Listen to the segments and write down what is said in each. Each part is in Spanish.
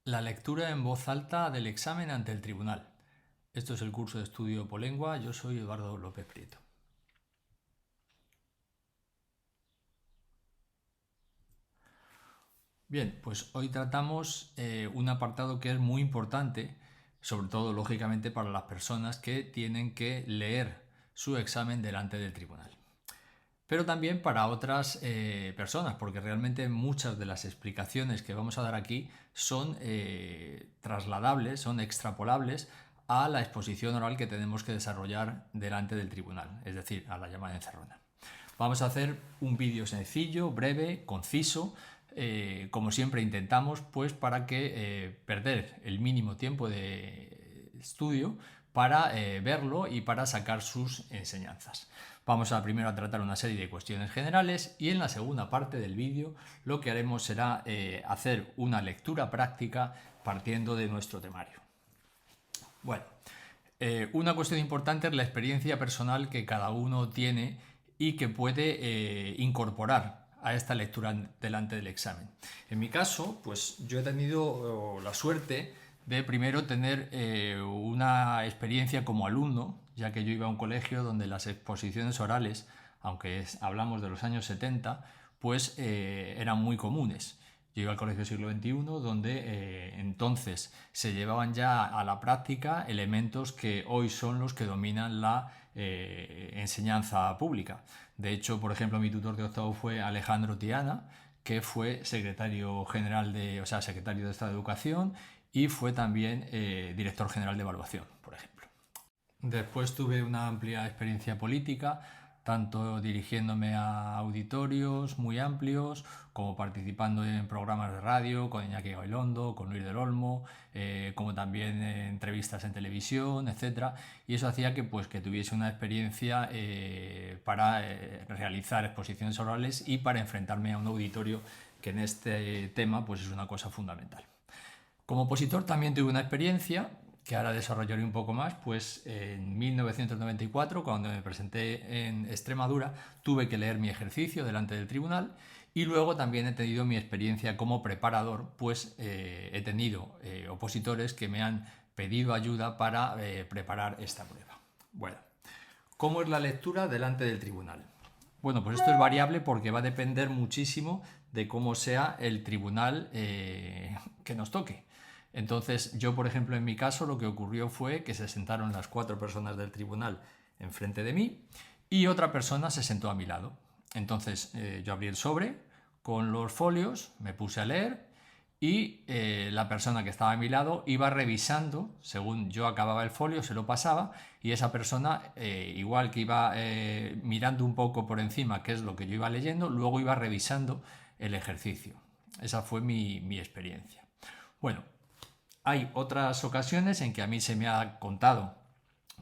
La lectura en voz alta del examen ante el tribunal. Esto es el curso de estudio Polengua. Yo soy Eduardo López Prieto. Bien, pues hoy tratamos un apartado que es muy importante, sobre todo lógicamente para las personas que tienen que leer su examen delante del tribunal. Pero también para otras personas, porque realmente muchas de las explicaciones que vamos a dar aquí son trasladables, son extrapolables a la exposición oral que tenemos que desarrollar delante del tribunal, es decir, a la llamada encerrona. Vamos a hacer un vídeo sencillo, breve, conciso, como siempre intentamos, pues para que perder el mínimo tiempo de estudio para verlo y para sacar sus enseñanzas. Vamos a primero a tratar una serie de cuestiones generales y en la segunda parte del vídeo lo que haremos será hacer una lectura práctica partiendo de nuestro temario. Bueno, una cuestión importante es la experiencia personal que cada uno tiene y que puede incorporar a esta lectura delante del examen. En mi caso, pues yo he tenido la suerte de primero tener una experiencia como alumno, ya que yo iba a un colegio donde las exposiciones orales, aunque hablamos de los años 70, pues eran muy comunes. Yo iba al colegio siglo XXI, donde entonces se llevaban ya a la práctica elementos que hoy son los que dominan la enseñanza pública. De hecho, por ejemplo, mi tutor de octavo fue Alejandro Tiana, que fue secretario general secretario de Estado de Educación y fue también director general de evaluación, por ejemplo. Después tuve una amplia experiencia política, tanto dirigiéndome a auditorios muy amplios, como participando en programas de radio con Iñaki Gabilondo, con Luis del Olmo, como también en entrevistas en televisión, etc. Y eso hacía que tuviese una experiencia para realizar exposiciones orales y para enfrentarme a un auditorio, que en este tema pues es una cosa fundamental. Como opositor también tuve una experiencia que ahora desarrollaré un poco más, pues en 1994, cuando me presenté en Extremadura, tuve que leer mi ejercicio delante del tribunal y luego también he tenido mi experiencia como preparador, pues he tenido opositores que me han pedido ayuda para preparar esta prueba. Bueno, ¿cómo es la lectura delante del tribunal? Bueno, pues esto es variable porque va a depender muchísimo de cómo sea el tribunal que nos toque. Entonces, yo, por ejemplo, en mi caso, lo que ocurrió fue que se sentaron las 4 personas del tribunal enfrente de mí y otra persona se sentó a mi lado. Entonces, yo abrí el sobre con los folios, me puse a leer y la persona que estaba a mi lado iba revisando, según yo acababa el folio, se lo pasaba y esa persona, igual que iba mirando un poco por encima qué es lo que yo iba leyendo, luego iba revisando el ejercicio. Esa fue mi experiencia. Bueno, hay otras ocasiones en que a mí se me ha contado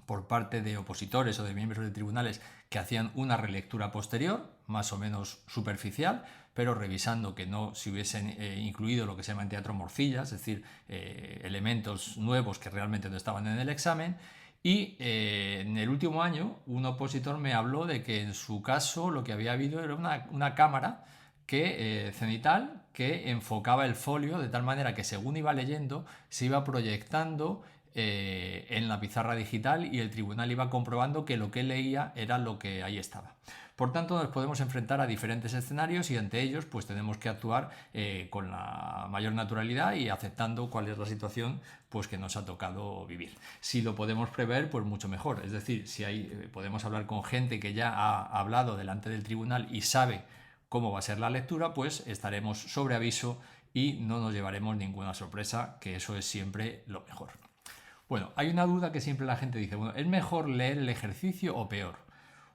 por parte de opositores o de miembros de tribunales que hacían una relectura posterior, más o menos superficial, pero revisando que no se hubiesen incluido lo que se llama en teatro morcillas, es decir, elementos nuevos que realmente no estaban en el examen. Y en el último año un opositor me habló de que en su caso lo que había habido era una cámara cenital que enfocaba el folio de tal manera que según iba leyendo se iba proyectando en la pizarra digital y el tribunal iba comprobando que lo que leía era lo que ahí estaba. Por tanto, nos podemos enfrentar a diferentes escenarios y ante ellos pues tenemos que actuar con la mayor naturalidad y aceptando cuál es la situación pues que nos ha tocado vivir. Si lo podemos prever, pues mucho mejor. Es decir, si podemos hablar con gente que ya ha hablado delante del tribunal y sabe cómo va a ser la lectura, pues estaremos sobre aviso y no nos llevaremos ninguna sorpresa, que eso es siempre lo mejor. Bueno, hay una duda que siempre la gente dice, bueno, ¿es mejor leer el ejercicio o peor?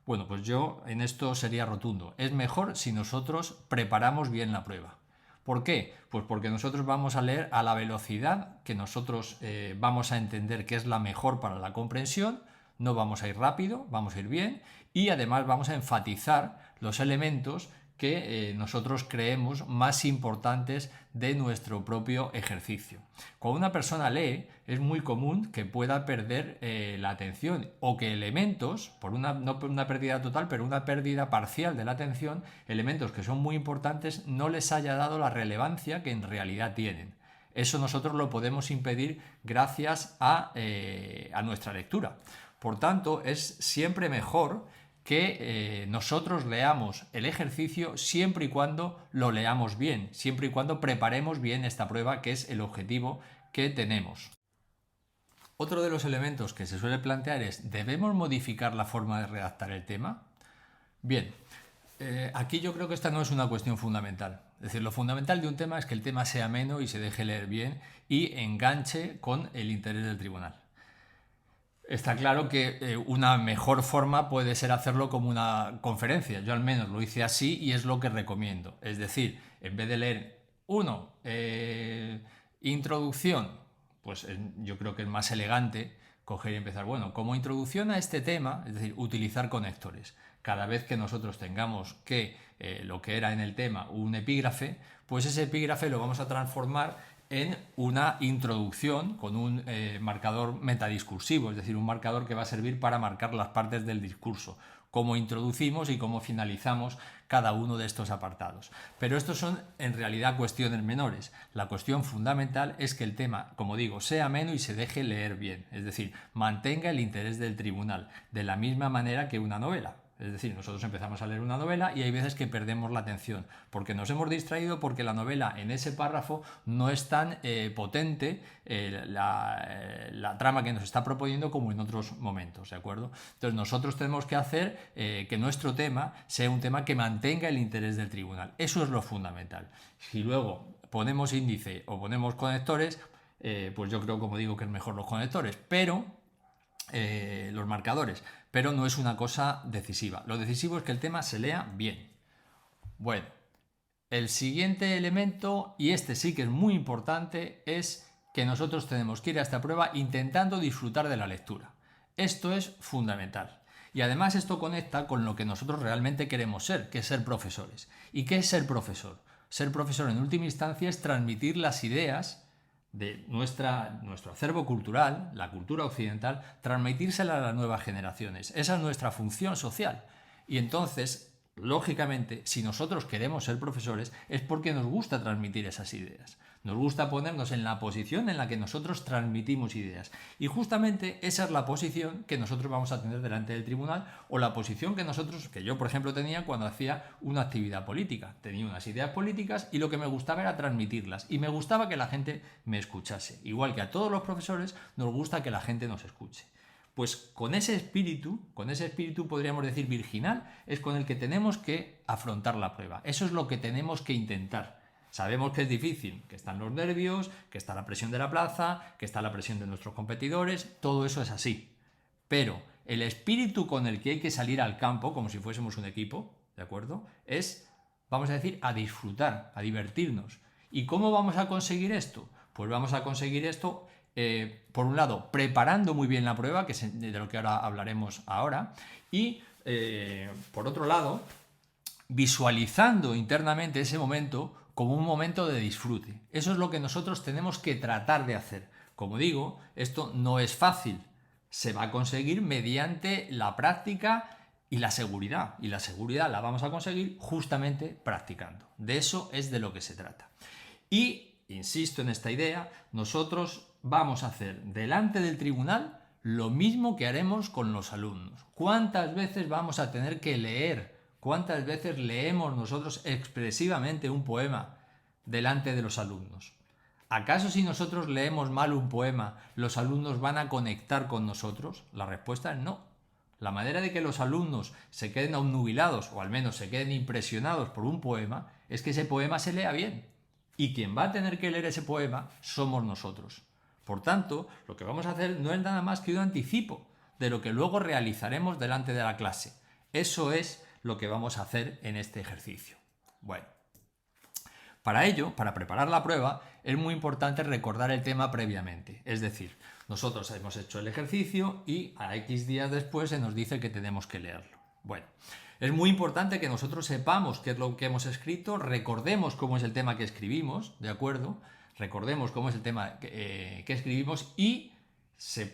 Bueno, pues yo en esto sería rotundo. Es mejor si nosotros preparamos bien la prueba. ¿Por qué? Pues porque nosotros vamos a leer a la velocidad que nosotros vamos a entender que es la mejor para la comprensión. No vamos a ir rápido, vamos a ir bien y además vamos a enfatizar los elementos que nosotros creemos más importantes de nuestro propio ejercicio. Cuando una persona lee, es muy común que pueda perder la atención o que elementos, no por una pérdida total, pero una pérdida parcial de la atención, elementos que son muy importantes, no les haya dado la relevancia que en realidad tienen. Eso nosotros lo podemos impedir gracias a nuestra lectura. Por tanto, es siempre mejor que nosotros leamos el ejercicio siempre y cuando lo leamos bien, siempre y cuando preparemos bien esta prueba, que es el objetivo que tenemos. Otro de los elementos que se suele plantear es: ¿debemos modificar la forma de redactar el tema? Bien, aquí yo creo que esta no es una cuestión fundamental. Es decir, lo fundamental de un tema es que el tema sea ameno y se deje leer bien y enganche con el interés del tribunal. Está claro que una mejor forma puede ser hacerlo como una conferencia. Yo al menos lo hice así y es lo que recomiendo. Es decir, en vez de leer introducción, pues yo creo que es más elegante coger y empezar, bueno, como introducción a este tema, es decir, utilizar conectores. Cada vez que nosotros tengamos lo que era en el tema un epígrafe, pues ese epígrafe lo vamos a transformar en una introducción con un marcador metadiscursivo, es decir, un marcador que va a servir para marcar las partes del discurso, cómo introducimos y cómo finalizamos cada uno de estos apartados. Pero estos son en realidad cuestiones menores. La cuestión fundamental es que el tema, como digo, sea ameno y se deje leer bien, es decir, mantenga el interés del tribunal, de la misma manera que una novela. Es decir, nosotros empezamos a leer una novela y hay veces que perdemos la atención porque nos hemos distraído, porque la novela en ese párrafo no es tan potente la trama que nos está proponiendo como en otros momentos, ¿de acuerdo? Entonces nosotros tenemos que hacer que nuestro tema sea un tema que mantenga el interés del tribunal. Eso es lo fundamental. Si luego ponemos índice o ponemos conectores, pues yo creo, como digo, que es mejor los conectores, pero los marcadores, pero no es una cosa decisiva. Lo decisivo es que el tema se lea bien. Bueno, el siguiente elemento, y este sí que es muy importante, es que nosotros tenemos que ir a esta prueba intentando disfrutar de la lectura. Esto es fundamental. Y además esto conecta con lo que nosotros realmente queremos ser, que es ser profesores. ¿Y qué es ser profesor? Ser profesor en última instancia es transmitir las ideas de nuestro acervo cultural, la cultura occidental, transmitírsela a las nuevas generaciones. Esa es nuestra función social. Y entonces, lógicamente, si nosotros queremos ser profesores, es porque nos gusta transmitir esas ideas. Nos gusta ponernos en la posición en la que nosotros transmitimos ideas. Y justamente esa es la posición que nosotros vamos a tener delante del tribunal, o la posición que yo, por ejemplo, tenía cuando hacía una actividad política. Tenía unas ideas políticas y lo que me gustaba era transmitirlas. Y me gustaba que la gente me escuchase. Igual que a todos los profesores nos gusta que la gente nos escuche. Pues con ese espíritu podríamos decir virginal, es con el que tenemos que afrontar la prueba. Eso es lo que tenemos que intentar. Sabemos que es difícil, que están los nervios, que está la presión de la plaza, que está la presión de nuestros competidores, todo eso es así. Pero el espíritu con el que hay que salir al campo, como si fuésemos un equipo, ¿de acuerdo? Es, vamos a decir, a disfrutar, a divertirnos. ¿Y cómo vamos a conseguir esto? Pues vamos a conseguir esto, por un lado, preparando muy bien la prueba, que es de lo que ahora hablaremos ahora, y por otro lado, visualizando internamente ese momento como un momento de disfrute. Eso es lo que nosotros tenemos que tratar de hacer. Como digo, esto no es fácil. Se va a conseguir mediante la práctica y la seguridad. Y la seguridad la vamos a conseguir justamente practicando. De eso es de lo que se trata. Y, insisto en esta idea, nosotros vamos a hacer delante del tribunal lo mismo que haremos con los alumnos. ¿Cuántas veces vamos a tener que leer? ¿Cuántas veces leemos nosotros expresivamente un poema delante de los alumnos? ¿Acaso si nosotros leemos mal un poema, los alumnos van a conectar con nosotros? La respuesta es no. La manera de que los alumnos se queden obnubilados, o al menos se queden impresionados por un poema, es que ese poema se lea bien. Y quien va a tener que leer ese poema somos nosotros. Por tanto, lo que vamos a hacer no es nada más que un anticipo de lo que luego realizaremos delante de la clase. Eso es lo que vamos a hacer en este ejercicio. Bueno, para ello, para preparar la prueba, es muy importante recordar el tema previamente. Es decir, nosotros hemos hecho el ejercicio y a X días después se nos dice que tenemos que leerlo. Bueno, es muy importante que nosotros sepamos qué es lo que hemos escrito, recordemos cómo es el tema que escribimos, ¿de acuerdo? Recordemos cómo es el tema que escribimos y si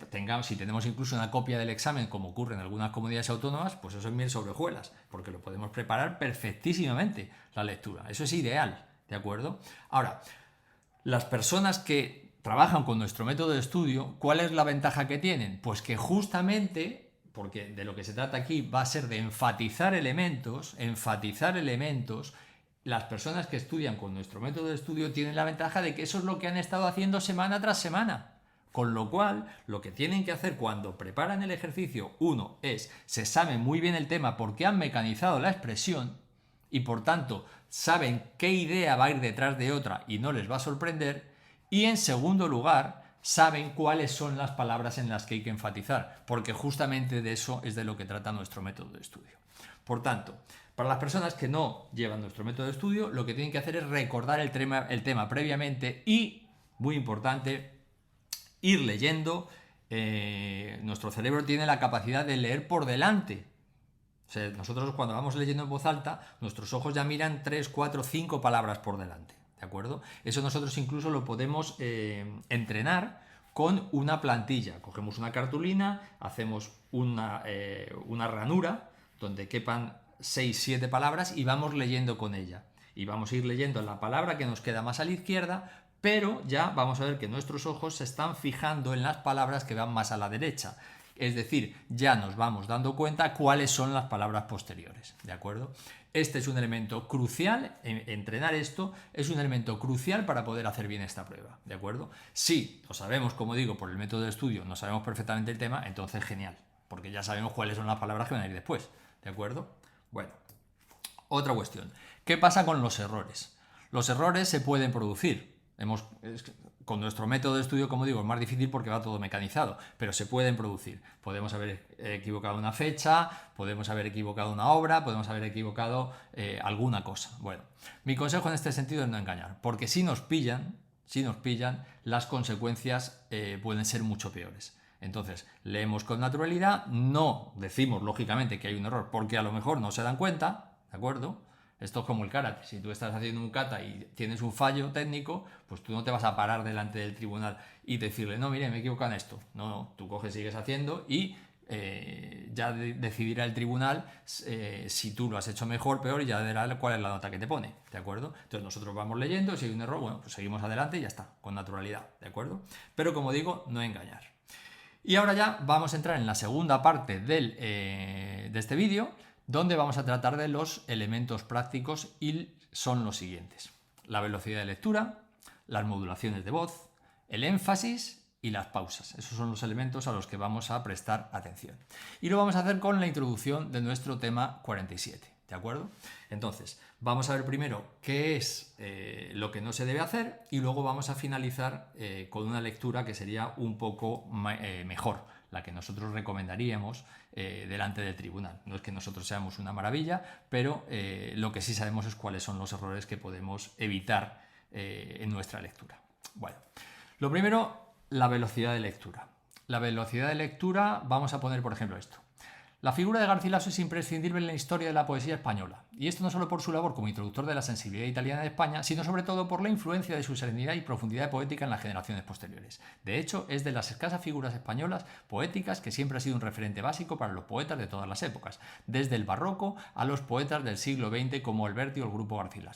tenemos incluso una copia del examen, como ocurre en algunas comunidades autónomas, pues eso es miel sobre hojuelas, porque lo podemos preparar perfectísimamente la lectura. Eso es ideal, ¿de acuerdo? Ahora, Las personas que trabajan con nuestro método de estudio, ¿cuál es la ventaja que tienen? Pues que justamente, porque de lo que se trata aquí va a ser de enfatizar elementos, las personas que estudian con nuestro método de estudio tienen la ventaja de que eso es lo que han estado haciendo semana tras semana. Con lo cual, lo que tienen que hacer cuando preparan el ejercicio, uno, es se saben muy bien el tema porque han mecanizado la expresión y por tanto saben qué idea va a ir detrás de otra y no les va a sorprender. Y en segundo lugar, saben cuáles son las palabras en las que hay que enfatizar, porque justamente de eso es de lo que trata nuestro método de estudio. Por tanto, para las personas que no llevan nuestro método de estudio, lo que tienen que hacer es recordar el tema previamente y, muy importante, ir leyendo. Nuestro cerebro tiene la capacidad de leer por delante. O sea, nosotros cuando vamos leyendo en voz alta, nuestros ojos ya miran 3, 4, 5 palabras por delante. ¿De acuerdo? Eso nosotros incluso lo podemos entrenar con una plantilla. Cogemos una cartulina, hacemos una ranura donde quepan 6, 7 palabras y vamos leyendo con ella. Y vamos a ir leyendo la palabra que nos queda más a la izquierda, pero ya vamos a ver que nuestros ojos se están fijando en las palabras que van más a la derecha. Es decir, ya nos vamos dando cuenta cuáles son las palabras posteriores, ¿de acuerdo? Este es un elemento crucial, entrenar esto es un elemento crucial para poder hacer bien esta prueba, ¿de acuerdo? Si lo sabemos, como digo, por el método de estudio, no sabemos perfectamente el tema, entonces genial, porque ya sabemos cuáles son las palabras que van a ir después, ¿de acuerdo? Bueno, otra cuestión. ¿Qué pasa con los errores? Los errores se pueden producir. Con nuestro método de estudio, como digo, es más difícil porque va todo mecanizado, pero se pueden producir. Podemos haber equivocado una fecha, podemos haber equivocado una obra, podemos haber equivocado alguna cosa. Bueno, mi consejo en este sentido es no engañar, porque si nos pillan, las consecuencias pueden ser mucho peores. Entonces, leemos con naturalidad, no decimos lógicamente que hay un error, porque a lo mejor no se dan cuenta, ¿de acuerdo? Esto es como el karate. Si tú estás haciendo un kata y tienes un fallo técnico, pues tú no te vas a parar delante del tribunal y decirle, no, mire, me he equivocado en esto. No, tú coges, sigues haciendo y ya decidirá el tribunal si tú lo has hecho mejor, peor, y ya dirá cuál es la nota que te pone, ¿de acuerdo? Entonces nosotros vamos leyendo, si hay un error, bueno, pues seguimos adelante y ya está, con naturalidad, ¿de acuerdo? Pero como digo, no engañar. Y ahora ya vamos a entrar en la segunda parte de este vídeo, donde vamos a tratar de los elementos prácticos y son los siguientes: la velocidad de lectura, las modulaciones de voz, el énfasis y las pausas. Esos son los elementos a los que vamos a prestar atención. Y lo vamos a hacer con la introducción de nuestro tema 47, ¿de acuerdo? Entonces, vamos a ver primero qué es lo que no se debe hacer y luego vamos a finalizar con una lectura que sería un poco mejor, la que nosotros recomendaríamos delante del tribunal. No es que nosotros seamos una maravilla, pero lo que sí sabemos es cuáles son los errores que podemos evitar en nuestra lectura. Bueno, lo primero, la velocidad de lectura. La velocidad de lectura, vamos a poner por ejemplo esto. La figura de Garcilaso es imprescindible en la historia de la poesía española, y esto no solo por su labor como introductor de la sensibilidad italiana de España, sino sobre todo por la influencia de su serenidad y profundidad poética en las generaciones posteriores. De hecho, es de las escasas figuras españolas poéticas que siempre ha sido un referente básico para los poetas de todas las épocas, desde el barroco a los poetas del siglo XX como Alberti o el grupo Garcilaso.